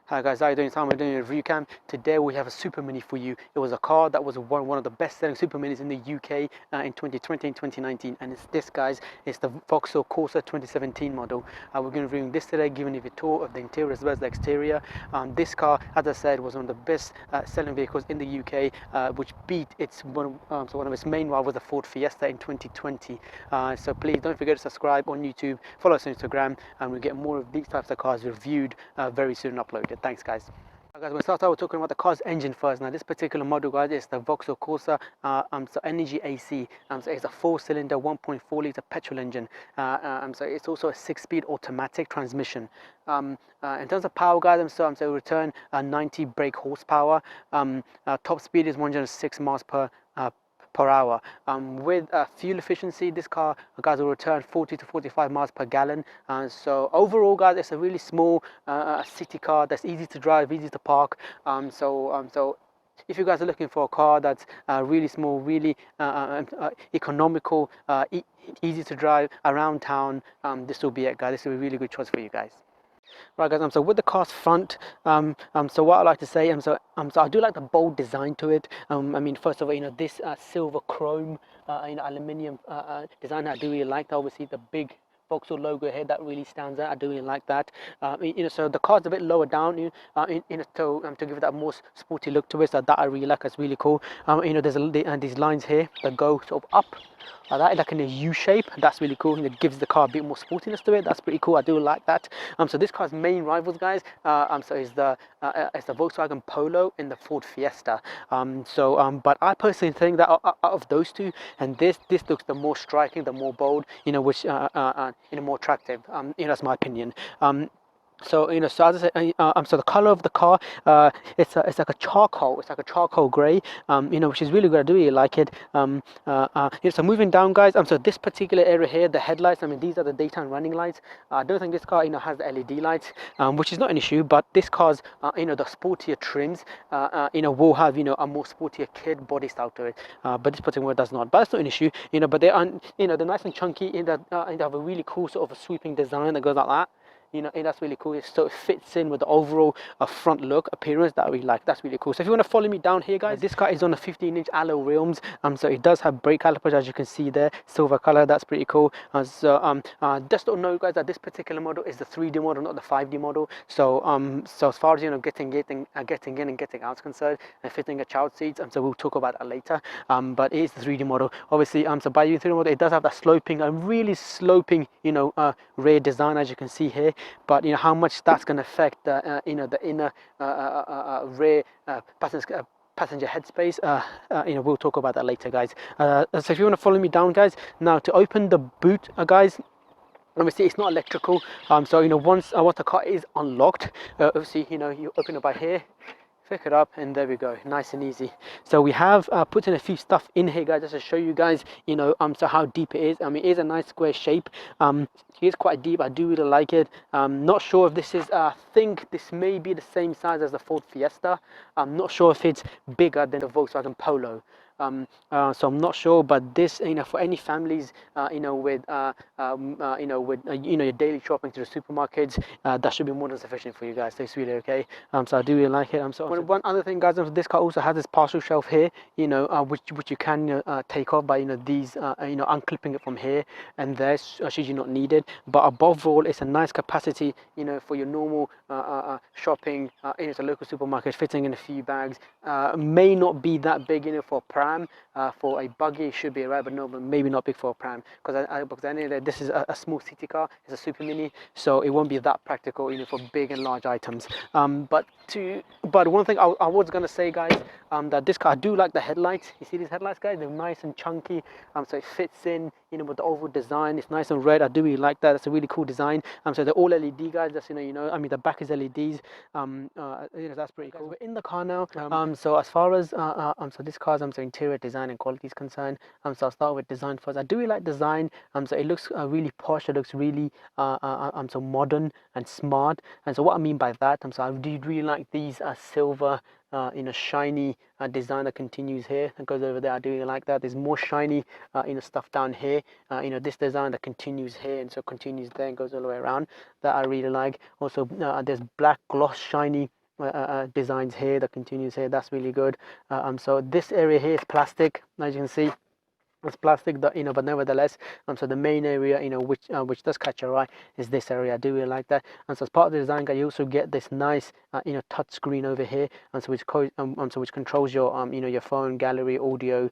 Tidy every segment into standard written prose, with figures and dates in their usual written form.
Hi guys, how are you doing? We're doing a review cam. Today we have a super mini for you. It was a car that was one of the best selling super minis in the UK in 2020 and 2019, and it's this, guys. It's the Vauxhall Corsa 2017 model. We're going to review this today, giving you a tour of the interior as well as the exterior. This car, as I said, was one of the best selling vehicles in the UK, which beat one of its main rivals, the Ford Fiesta, in 2020. So please don't forget to subscribe on YouTube, follow us on Instagram, and we'll get more of these types of cars reviewed very soon and uploaded. Thanks, guys. Guys, we'll start out with talking about the car's engine first. Now, this particular model, guys, is the Vauxhall Corsa Energy AC. So it's a 4-cylinder 1.4-litre petrol engine. So it's also a 6-speed automatic transmission. In terms of power, guys, so it will return 90 brake horsepower. Top speed is 106 miles per hour. With fuel efficiency, this car, guys, will return 40 to 45 miles per gallon. So overall, guys, it's a really small city car that's easy to drive, easy to park. So if you guys are looking for a car that's really small, really economical, easy to drive around town, this will be it, guys. This will be a really good choice for you guys. Right, guys, so with the car's front, so what I like to say, so I do like the bold design to it. I mean, first of all, this silver chrome, aluminium design, I do really like. Obviously, the big Vauxhall logo here, that really stands out. I do really like that. So the car's a bit lower down, to give it that more sporty look to it. So that I really like. It's really cool. There's these lines here that go sort of up like that, like in a U shape. That's really cool. It gives the car a bit more sportiness to it. That's pretty cool. I do like that. So this car's main rivals, guys, so is the Volkswagen Polo and the Ford Fiesta. But I personally think that out of those two, and this looks the more striking, the more bold, which more attractive. That's my opinion. So so as I say, so the color of the car, it's like a charcoal gray, which is really good. I do really like it. So moving down, guys, so this particular area here, the headlights, I mean, these are the daytime running lights. I don't think this car has the LED lights, which is not an issue, but this car's the sportier trims will have a more sportier kid body style to it, but this particular one does not. But that's not an issue, but they are they're nice and chunky, they have a really cool sort of a sweeping design that goes like that. That's really cool. So it fits in with the overall front look appearance that I really like. That's really cool. So if you want to follow me down here, guys, this car is on a 15-inch alloy rims. So it does have brake calipers, as you can see there, silver color. That's pretty cool. Just don't know, guys, that this particular model is the 3D model, not the 5D model. So as far as getting in and getting out is concerned, and fitting a child seats, so we'll talk about that later. But it is the 3D model, obviously. So by using 3D model, it does have that sloping, really sloping, rear design, as you can see here. But how much that's going to affect the inner rear passenger headspace, we'll talk about that later, guys. So if you want to follow me down, guys, now to open the boot, guys, obviously it's not electrical. So once the car is unlocked, obviously you open it by here, pick it up, and there we go, nice and easy. So we have put in a few stuff in here, guys, just to show you guys so how deep it is. I mean, it is a nice square shape. It is quite deep. I do really like it. Not sure if this is I think this may be the same size as the Ford Fiesta. I'm not sure if it's bigger than the Volkswagen Polo. So I'm not sure, but this, for any families, with your daily shopping to the supermarkets, that should be more than sufficient for you guys. So it's really okay. So I do really like it. So one other thing, guys, this car also has this partial shelf here, which you can take off by these, unclipping it from here and there, should you not need it. But above all, it's a nice capacity, for your normal shopping. It's a local supermarket, fitting in a few bags. May not be that big, for a pram. For a buggy, it should be right, but no, maybe not big for a pram, because I know that this is a small city car. It's a super mini, so it won't be that practical, for big and large items. But one thing I was gonna say, guys, that this car, I do like the headlights. You see these headlights, guys? They're nice and chunky. So it fits in, with the oval design. It's nice and red. I do really like that. It's a really cool design. So they're all LED, guys. Just I mean, the back is LEDs. That's pretty cool. We're in the car now. So as far as so this car's so interior design and quality is concerned, so I'll start with design first. I do really like design. So it looks really posh. It looks really so modern and smart. And so what I mean by that, so I do really like these silver shiny design that continues here and goes over there. I do really like that. There's more shiny stuff down here, this design that continues here and so continues there and goes all the way around, that I really like. Also there's black gloss shiny designs here that continues here. That's really good. So this area here is plastic, as you can see. It's plastic, that but nevertheless, so the main area, which does catch your eye, is this area. I do really like that. And so as part of the design guide, you also get this nice, touch screen over here, and so which controls your, your phone, gallery, audio,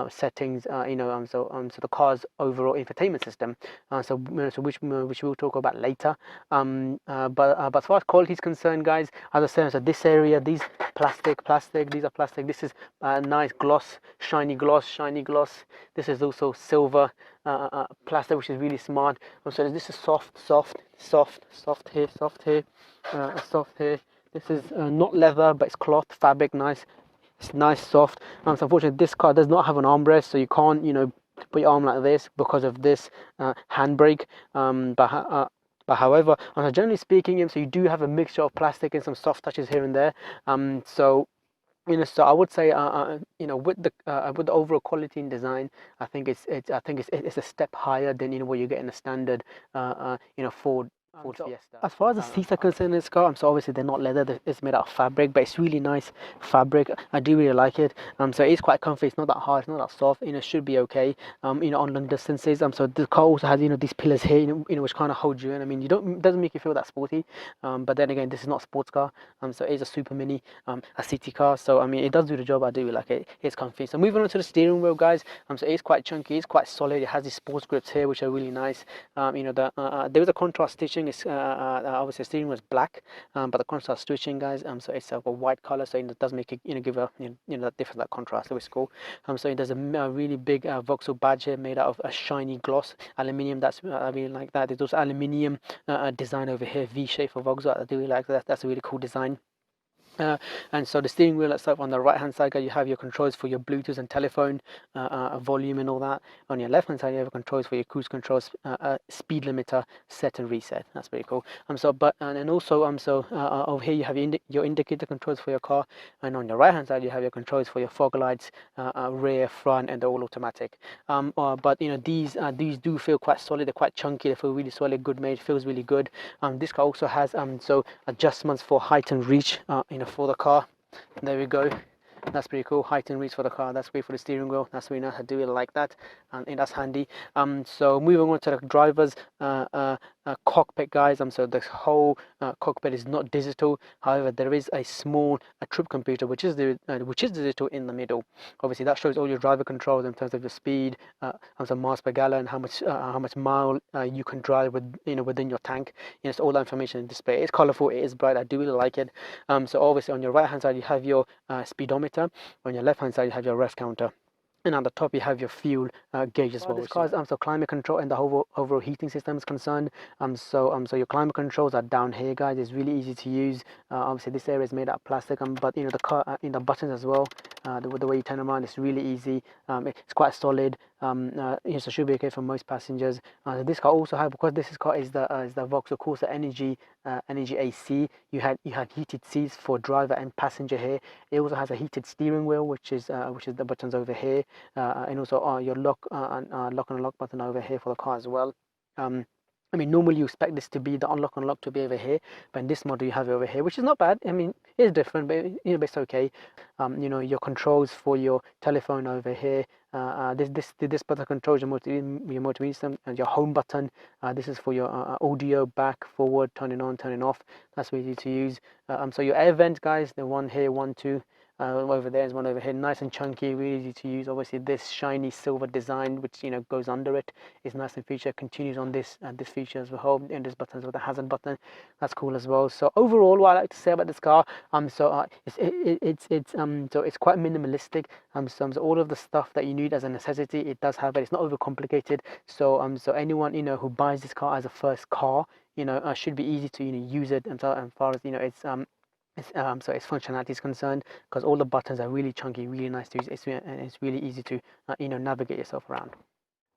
settings, so the car's overall infotainment system. Which we'll talk about later. But as far as quality is concerned, guys, as I said, so this area, these plastic, these are plastic. This is nice gloss, shiny gloss. This is also silver plastic, which is really smart. So this is soft here, soft here. This is not leather, but it's cloth, fabric, nice. It's nice, soft. So unfortunately, this car does not have an armrest, so you can't, put your arm like this because of this handbrake. But however, generally speaking, so you do have a mixture of plastic and some soft touches here and there. So I would say, with the overall quality and design, I think it's a step higher than what you get in a standard, Ford Fiesta. As far as the seats are concerned in this car, so obviously they're not leather, it's made out of fabric, but it's really nice fabric. I do really like it. So it's quite comfy, it's not that hard, it's not that soft, should be okay, on long distances. So the car also has, these pillars here, which kind of hold you in. I mean, it doesn't make you feel that sporty, but then again, this is not a sports car, so it's a super mini, a city car. So I mean, it does do the job. I do really like it. It's comfy. So moving on to the steering wheel, guys. So it's quite chunky, it's quite solid. It has these sports grips here, which are really nice. There is a contrast stitching. It's obviously the steering was black, but the contrast switching, guys, so it's a white color, so it does make it give a that different, that contrast, which is cool. So there's a really big Vauxhall badge here made out of a shiny gloss aluminium. That's I really like that. There's also aluminium design over here, V shape for Vauxhall. I do really like that. That's a really cool design. And so the steering wheel itself, on the right hand side, you have your controls for your Bluetooth and telephone, volume and all that. On your left hand side, you have controls for your cruise controls, speed limiter, set and reset. That's pretty cool. Over here you have your indicator controls for your car, and on your right hand side you have your controls for your fog lights, rear, front, and they're all automatic. But these do feel quite solid. They're quite chunky. They feel really solid, good made. Feels really good. This car also has adjustments for height and reach. For the car. There we go. That's pretty cool. Height and reach for the car. That's great for the steering wheel. That's really nice. I do really like that, and that's handy. So moving on to the driver's cockpit, guys. So the whole cockpit is not digital. However, there is a small trip computer which is digital in the middle. Obviously, that shows all your driver controls in terms of your speed, some miles per gallon, how much mile you can drive within your tank. It's all that information in display. It's colorful. It is bright. I do really like it. So obviously, on your right hand side you have your speedometer. On your left hand side you have your ref counter, and on the top you have your fuel gauge as well. As far as so climate control and the overall heating system is concerned, so your climate controls are down here, guys. It's really easy to use. Obviously this area is made out of plastic, but the car, the buttons as well, the way you turn them on, it's really easy. It's quite solid. So should be okay for most passengers. This car also has, because this car is the Vauxhall Corsa Energy AC. You have heated seats for driver and passenger here. It also has a heated steering wheel, which is the buttons over here, and also your lock and unlock button over here for the car as well. I mean, normally you expect this to be the unlock to be over here, but in this model you have it over here, which is not bad. I mean, it's different, but but it's okay. Your controls for your telephone over here. This button controls your multimedia system, and your home button. This is for your audio, back, forward, turning on, turning off. That's really easy to use. So your air vents, guys, the one here, 1, 2. Over there is one over here, nice and chunky, really easy to use. Obviously this shiny silver design, which goes under it, is nice and featured. Continues on this feature as well, and this button with the hazard button. That's cool as well. So overall, what I like to say about this car, it's quite minimalistic. So all of the stuff that you need as a necessity, it does have it. It's not overcomplicated. So anyone who buys this car as a first car, should be easy to use it. And so as far as so its functionality is concerned, because all the buttons are really chunky, really nice to use. It's really easy to navigate yourself around.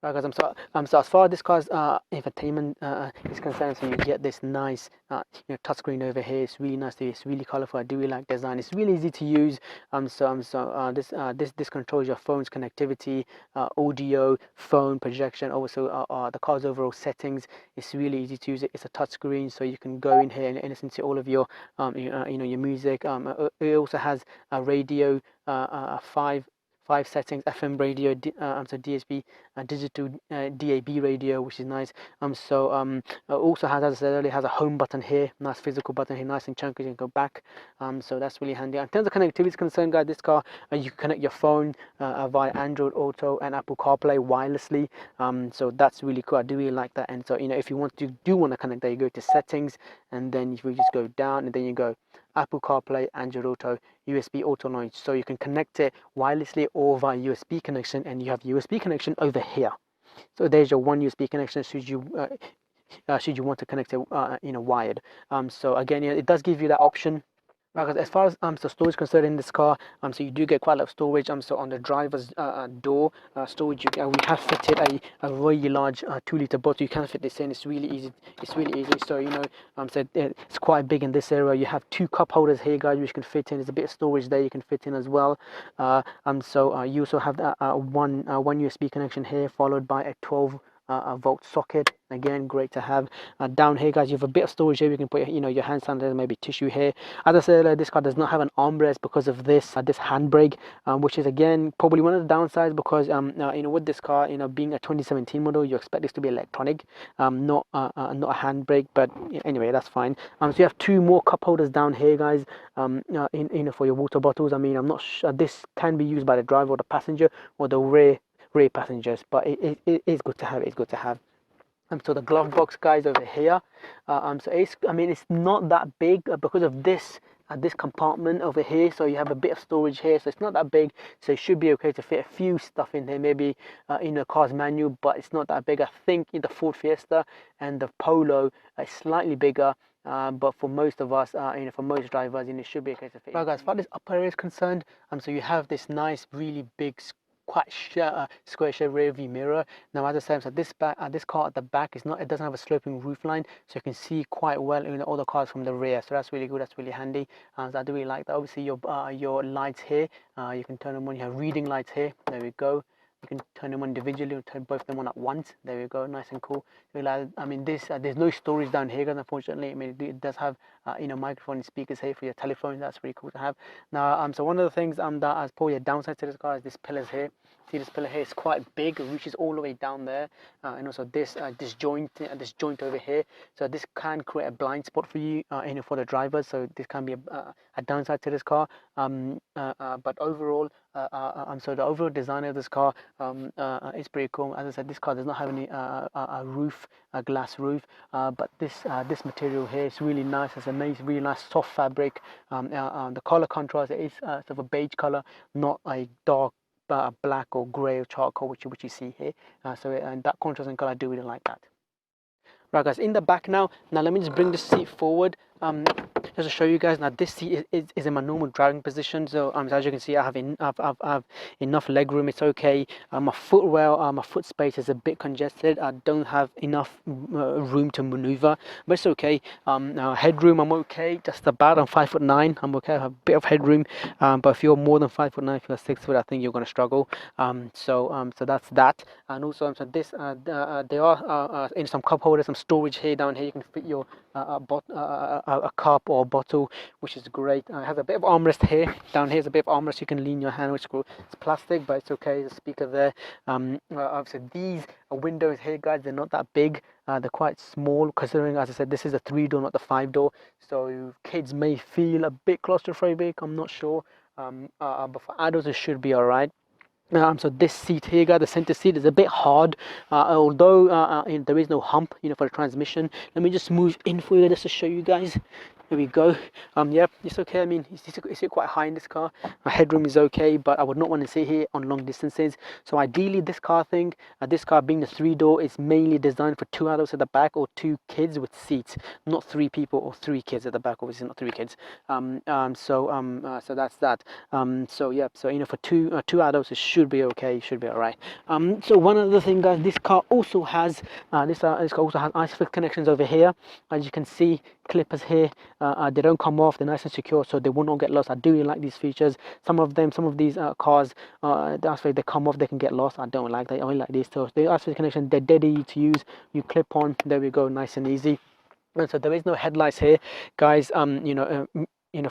Right, guys, so as far as this car's infotainment is concerned, so you get this nice touchscreen over here. It's really nice. It's really colorful. I do really like design. It's really easy to use. This controls your phone's connectivity, audio, phone projection. Also, the car's overall settings. It's really easy to use. It's a touchscreen, so you can go in here and listen to all of your your music. It also has a radio, five settings: FM radio, DSP, digital DAB radio, which is nice. Also has, as I said earlier, has a home button here, nice physical button here, nice and chunky. You can go back. So that's really handy. In terms of connectivity is concerned, guys, this car you can connect your phone via Android Auto and Apple CarPlay wirelessly. So that's really cool. I do really like that. And so if you want to connect that, you go to settings, and then if you just go down, and then you go Apple CarPlay, Android Auto, USB Auto Launch. So you can connect it wirelessly or via USB connection, and you have USB connection over here. So there's your one USB connection should you want to connect it wired. So again, it does give you that option. Because as far as so storage concerned in this car, so you do get quite a lot of storage. So on the driver's door storage, we have fitted a really large 2-liter bottle. You can fit this in. It's really easy. It's really easy. So so it's quite big in this area. You have 2 cup holders here, guys, which can fit in. There's a bit of storage there you can fit in as well. So you also have one USB connection here, followed by a 12-volt socket. Again, great to have. Down here, guys, you have a bit of storage here. You can put your hand sanitizer, maybe tissue here. As I said, this car does not have an armrest because of this handbrake, which is again probably one of the downsides, because with this car, being a 2017 model, you expect this to be electronic, not a handbrake. But anyway, that's fine. So you have 2 more cup holders down here, guys, for your water bottles. I'm not sure this can be used by the driver or the passenger or the rear passengers, but it is good to have. It's good to have. So the glove box, guys, over here. So it's not that big because of this compartment over here. So you have a bit of storage here, so it's not that big. So it should be okay to fit a few stuff in there, maybe in a car's manual, but it's not that big. I think in the Ford Fiesta and the Polo is slightly bigger. But for most of us, for most drivers, it should be okay to fit. Right, guys, as far as this upper area is concerned, so you have this nice, really big, quite square shaped rear view mirror. Now, as I said, so this car at the back it doesn't have a sloping roof line, so you can see quite well all the cars from the rear. So that's really good. That's really handy. So I do really like that. Obviously, your lights here, you can turn them on. You have reading lights here. There we go. You can turn them on individually or turn both of them on at once. There we go, nice and cool. There's no storage down here, guys, unfortunately. It does have microphone and speakers here for your telephone. That's really cool to have. Now, so one of the things that is probably a downside to this car is this pillars here. See, this pillar here is quite big. It reaches all the way down there, and also this joint over here. So this can create a blind spot for you, for the driver. So this can be a downside to this car. But overall, so the overall design of this car is pretty cool. As I said, this car does not have any a glass roof, but this material here is really nice. It's a nice, really nice soft fabric. The color contrast is sort of a beige color, not a dark black or grey or charcoal, which you see here. And that contrast in color, I do really like that. Right, guys, in the back now let me just bring the seat forward, just to show you guys. Now this seat is in my normal driving position, so as you can see, I have enough leg room. It's okay. My footwell, my foot space is a bit congested. I don't have enough room to maneuver, but it's okay. Headroom, I'm okay, just about. I'm 5'9". I'm okay. I have a bit of headroom, but if you're more than 5'9", if you're 6 foot, I think you're going to struggle. So that's that. And also, so this there are in some cup holders, some storage here. Down here you can fit your a cup or a bottle, which is great. It has a bit of armrest here. Down here is a bit of armrest. You can lean your hand, which is cool. It's plastic, but it's okay. There's a speaker there. So these windows here, guys, they're not that big. They're quite small, considering, as I said, this is a 3-door, not the 5-door. So kids may feel a bit claustrophobic. I'm not sure, but for adults it should be all right. So this seat here, guys, the center seat is a bit hard, although there is no hump, for the transmission. Let me just move in for you just to show you guys. Here we go. Yep, it's okay. I mean, it's quite high in this car. Headroom is okay, but I would not want to sit here on long distances. So ideally, this car being the 3-door, is mainly designed for 2 adults at the back or 2 kids with seats, not 3 people or 3 kids at the back. Obviously, not 3 kids. So that's that. So yeah, so for two adults, it should be okay. It should be all right. So one other thing, guys, this car also has this car also has ISOFIX connections over here. As you can see, clippers here. They don't come off. They're nice and secure, so they will not get lost. I do like these features. Some of these cars, they come off, they can get lost. I don't like that. I only like these. So the ISOFIX connection, they're dead easy to use. You clip on. There we go, nice and easy. And so there is no headlights here, guys.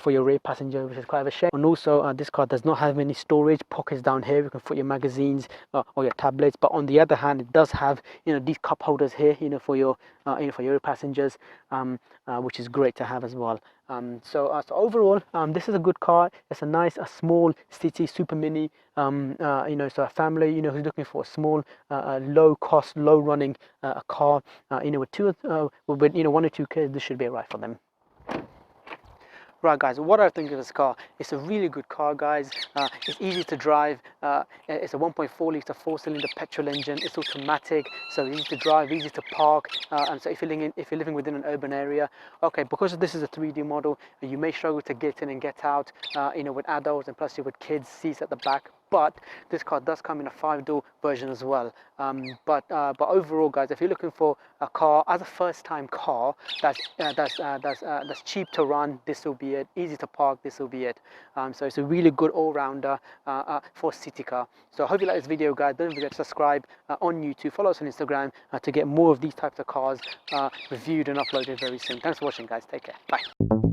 For your rear passenger, which is quite of a shame. And also, this car does not have any storage pockets down here. You can put your magazines or your tablets. But on the other hand, it does have these cup holders here, for your for your passengers, which is great to have as well. So overall, this is a good car. It's a nice, small city super mini. So a family, who's looking for a small, low cost, low running car, with 1 or 2 kids, this should be right for them. Right, guys, what I think of this car, it's a really good car, guys. It's easy to drive. It's a 1.4-litre 4-cylinder petrol engine. It's automatic, so easy to drive, easy to park. And so if you're living within an urban area, okay, because this is a 3D model, you may struggle to get in and get out, with adults and plus with kids seats at the back. But this car does come in a 5-door version as well. But overall, guys, if you're looking for a car as a first-time car that's cheap to run, this will be it. Easy to park, this will be it. So it's a really good all-rounder for a city car. So I hope you like this video, guys. Don't forget to subscribe on YouTube. Follow us on Instagram to get more of these types of cars reviewed and uploaded very soon. Thanks for watching, guys. Take care. Bye.